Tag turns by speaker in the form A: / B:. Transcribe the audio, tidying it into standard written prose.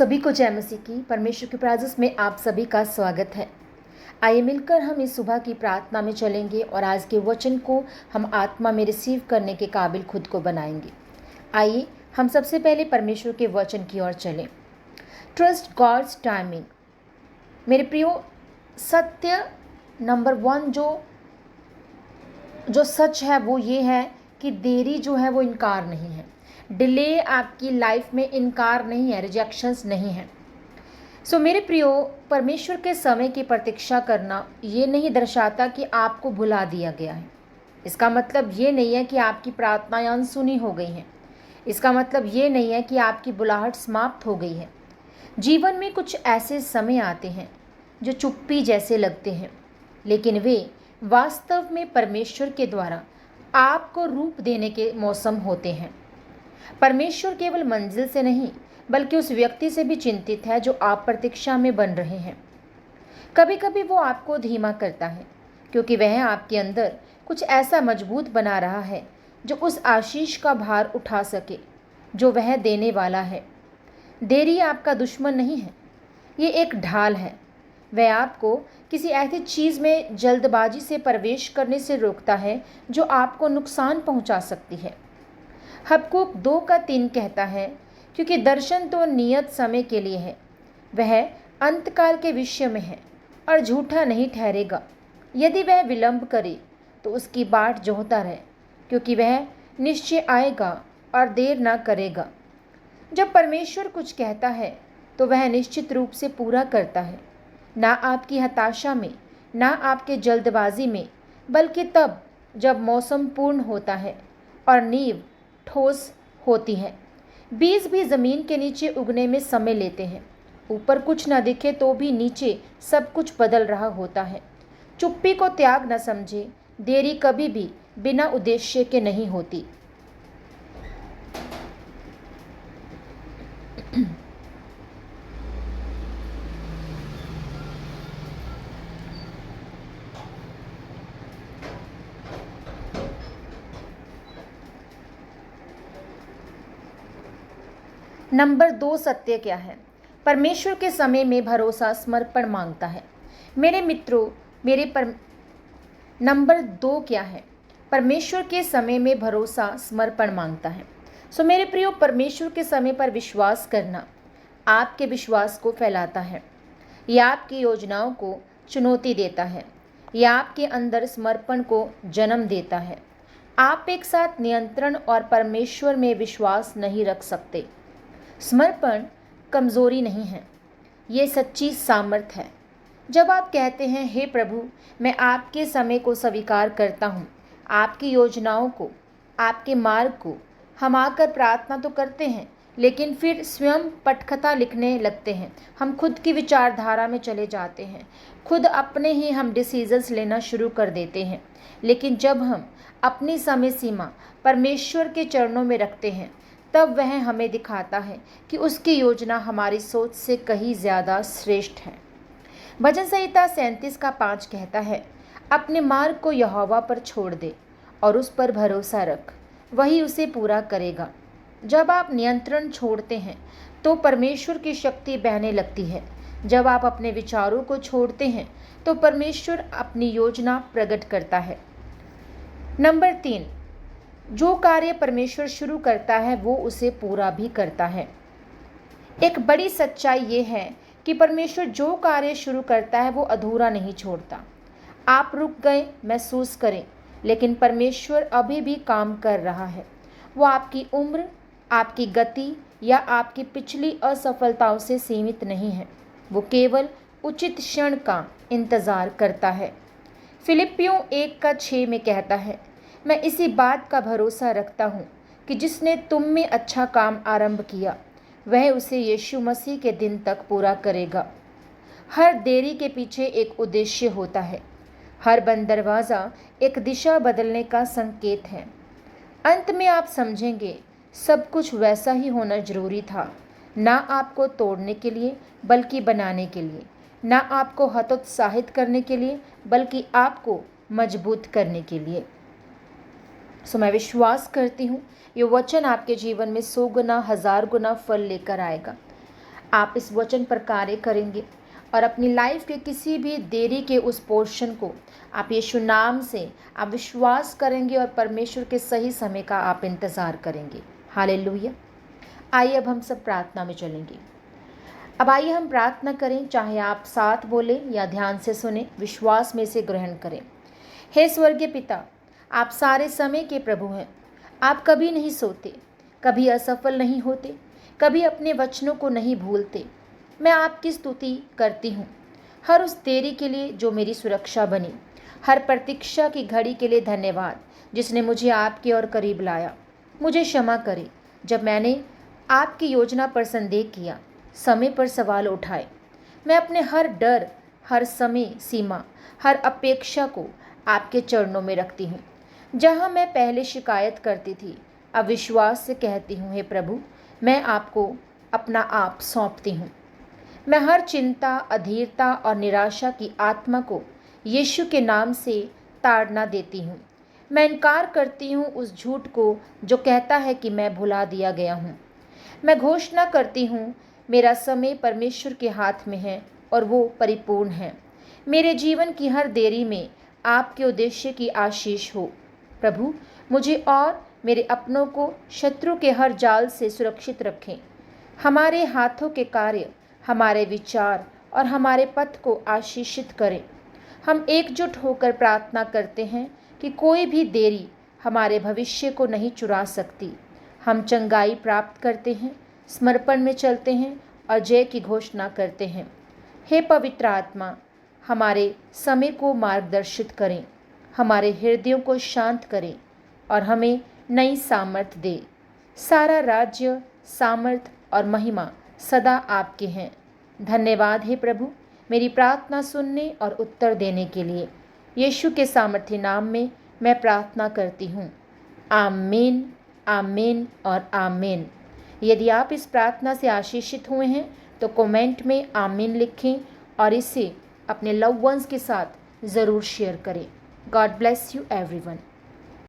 A: सभी को जय मसीह की। परमेश्वर के प्राइजेस में आप सभी का स्वागत है। आइए मिलकर हम इस सुबह की प्रार्थना में चलेंगे और आज के वचन को हम आत्मा में रिसीव करने के काबिल खुद को बनाएंगे। आइए हम सबसे पहले परमेश्वर के वचन की ओर चलें। Trust God's timing. मेरे प्रियो, सत्य नंबर 1 जो सच है वो ये है कि देरी जो है वो इनकार नहीं है। डिले आपकी लाइफ में इनकार नहीं है, रिजेक्शंस नहीं है। मेरे प्रियो, परमेश्वर के समय की प्रतीक्षा करना ये नहीं दर्शाता कि आपको भुला दिया गया है। इसका मतलब ये नहीं है कि आपकी प्रार्थनाएं अनसुनी हो गई हैं। इसका मतलब ये नहीं है कि आपकी बुलाहट समाप्त हो गई है। जीवन में कुछ ऐसे समय आते हैं जो चुप्पी जैसे लगते हैं, लेकिन वे वास्तव में परमेश्वर के द्वारा आपको रूप देने के मौसम होते हैं। परमेश्वर केवल मंजिल से नहीं बल्कि उस व्यक्ति से भी चिंतित है जो आप प्रतीक्षा में बन रहे हैं। कभी कभी वो आपको धीमा करता है क्योंकि वह आपके अंदर कुछ ऐसा मजबूत बना रहा है जो उस आशीष का भार उठा सके जो वह देने वाला है। देरी आपका दुश्मन नहीं है, ये एक ढाल है। वह आपको किसी ऐसी चीज़ में जल्दबाजी से प्रवेश करने से रोकता है जो आपको नुकसान पहुंचा सकती है। हबक्कूक 2:3 कहता है, क्योंकि दर्शन तो नियत समय के लिए है, वह अंतकाल के विषय में है और झूठा नहीं ठहरेगा। यदि वह विलंब करे तो उसकी बाट जोहता रहे, क्योंकि वह निश्चय आएगा और देर ना करेगा। जब परमेश्वर कुछ कहता है तो वह निश्चित रूप से पूरा करता है, ना आपकी हताशा में, ना आपके जल्दबाजी में, बल्कि तब जब मौसम पूर्ण होता है और नींव ठोस होती है। बीज भी ज़मीन के नीचे उगने में समय लेते हैं। ऊपर कुछ न दिखे तो भी नीचे सब कुछ बदल रहा होता है। चुप्पी को त्याग न समझे। देरी कभी भी बिना उद्देश्य के नहीं होती। नंबर 2 सत्य क्या है? परमेश्वर के समय में भरोसा समर्पण मांगता है। मेरे मित्रों, नंबर 2 क्या है? परमेश्वर के समय में भरोसा समर्पण मांगता है। मेरे प्रियो, परमेश्वर के समय पर विश्वास करना आपके विश्वास को फैलाता है। यह आपकी योजनाओं को चुनौती देता है। यह आपके अंदर समर्पण को जन्म देता है। आप एक साथ नियंत्रण और परमेश्वर में विश्वास नहीं रख सकते। समर्पण कमज़ोरी नहीं है, ये सच्ची सामर्थ है। जब आप कहते हैं, हे प्रभु, मैं आपके समय को स्वीकार करता हूँ, आपकी योजनाओं को, आपके मार्ग को, हम आकर प्रार्थना तो करते हैं लेकिन फिर स्वयं पटकथा लिखने लगते हैं। हम खुद की विचारधारा में चले जाते हैं, खुद अपने ही हम डिसीजंस लेना शुरू कर देते हैं। लेकिन जब हम अपनी समय सीमा परमेश्वर के चरणों में रखते हैं तब वह हमें दिखाता है कि उसकी योजना हमारी सोच से कहीं ज़्यादा श्रेष्ठ है। भजन संहिता 37:5 कहता है, अपने मार्ग को यहोवा पर छोड़ दे और उस पर भरोसा रख, वही उसे पूरा करेगा। जब आप नियंत्रण छोड़ते हैं तो परमेश्वर की शक्ति बहने लगती है। जब आप अपने विचारों को छोड़ते हैं तो परमेश्वर अपनी योजना प्रकट करता है। नंबर 3, जो कार्य परमेश्वर शुरू करता है वो उसे पूरा भी करता है। एक बड़ी सच्चाई ये है कि परमेश्वर जो कार्य शुरू करता है वो अधूरा नहीं छोड़ता। आप रुक गए महसूस करें, लेकिन परमेश्वर अभी भी काम कर रहा है। वो आपकी उम्र, आपकी गति या आपकी पिछली असफलताओं से सीमित नहीं है। वो केवल उचित क्षण का इंतज़ार करता है। फिलिपियों 1:6 में कहता है, मैं इसी बात का भरोसा रखता हूँ कि जिसने तुम में अच्छा काम आरंभ किया वह उसे यीशु मसीह के दिन तक पूरा करेगा। हर देरी के पीछे एक उद्देश्य होता है। हर बंद दरवाज़ा एक दिशा बदलने का संकेत है। अंत में आप समझेंगे सब कुछ वैसा ही होना जरूरी था, ना आपको तोड़ने के लिए बल्कि बनाने के लिए, ना आपको हतोत्साहित करने के लिए बल्कि आपको मजबूत करने के लिए। मैं विश्वास करती हूँ ये वचन आपके जीवन में 100 गुना 1000 गुना फल लेकर आएगा। आप इस वचन पर कार्य करेंगे और अपनी लाइफ के किसी भी देरी के उस पोर्शन को आप यीशु नाम से आप विश्वास करेंगे और परमेश्वर के सही समय का आप इंतज़ार करेंगे। हालेलुया। आइए अब हम सब प्रार्थना में चलेंगे। अब आइए हम प्रार्थना करें, चाहे आप साथ बोलें या ध्यान से सुने, विश्वास में से ग्रहण करें। हे स्वर्गीय पिता, आप सारे समय के प्रभु हैं। आप कभी नहीं सोते, कभी असफल नहीं होते, कभी अपने वचनों को नहीं भूलते। मैं आपकी स्तुति करती हूँ हर उस देरी के लिए जो मेरी सुरक्षा बनी, हर प्रतीक्षा की घड़ी के लिए धन्यवाद जिसने मुझे आपकी ओर करीब लाया। मुझे क्षमा करें जब मैंने आपकी योजना पर संदेह किया, समय पर सवाल उठाए। मैं अपने हर डर, हर समय सीमा, हर अपेक्षा को आपके चरणों में रखती हूँ। जहाँ मैं पहले शिकायत करती थी, अब विश्वास से कहती हूँ, हे प्रभु, मैं आपको अपना आप सौंपती हूँ। मैं हर चिंता, अधीरता और निराशा की आत्मा को यीशु के नाम से ताड़ना देती हूँ। मैं इनकार करती हूँ उस झूठ को जो कहता है कि मैं भुला दिया गया हूँ। मैं घोषणा करती हूँ, मेरा समय परमेश्वर के हाथ में है और वो परिपूर्ण है। मेरे जीवन की हर देरी में आपके उद्देश्य की आशीष हो। प्रभु, मुझे और मेरे अपनों को शत्रु के हर जाल से सुरक्षित रखें। हमारे हाथों के कार्य, हमारे विचार और हमारे पथ को आशीषित करें। हम एकजुट होकर प्रार्थना करते हैं कि कोई भी देरी हमारे भविष्य को नहीं चुरा सकती। हम चंगाई प्राप्त करते हैं, समर्पण में चलते हैं और जय की घोषणा करते हैं। हे पवित्र आत्मा, हमारे समय को मार्गदर्शित करें, हमारे हृदयों को शांत करें और हमें नई सामर्थ दे। सारा राज्य, सामर्थ और महिमा सदा आपके हैं। धन्यवाद हे प्रभु, मेरी प्रार्थना सुनने और उत्तर देने के लिए। यीशु के सामर्थ्य नाम में मैं प्रार्थना करती हूँ। आमीन, आमीन और आमीन। यदि आप इस प्रार्थना से आशीषित हुए हैं तो कमेंट में आमीन लिखें और इसे अपने लव वंस के साथ ज़रूर शेयर करें। God bless you everyone.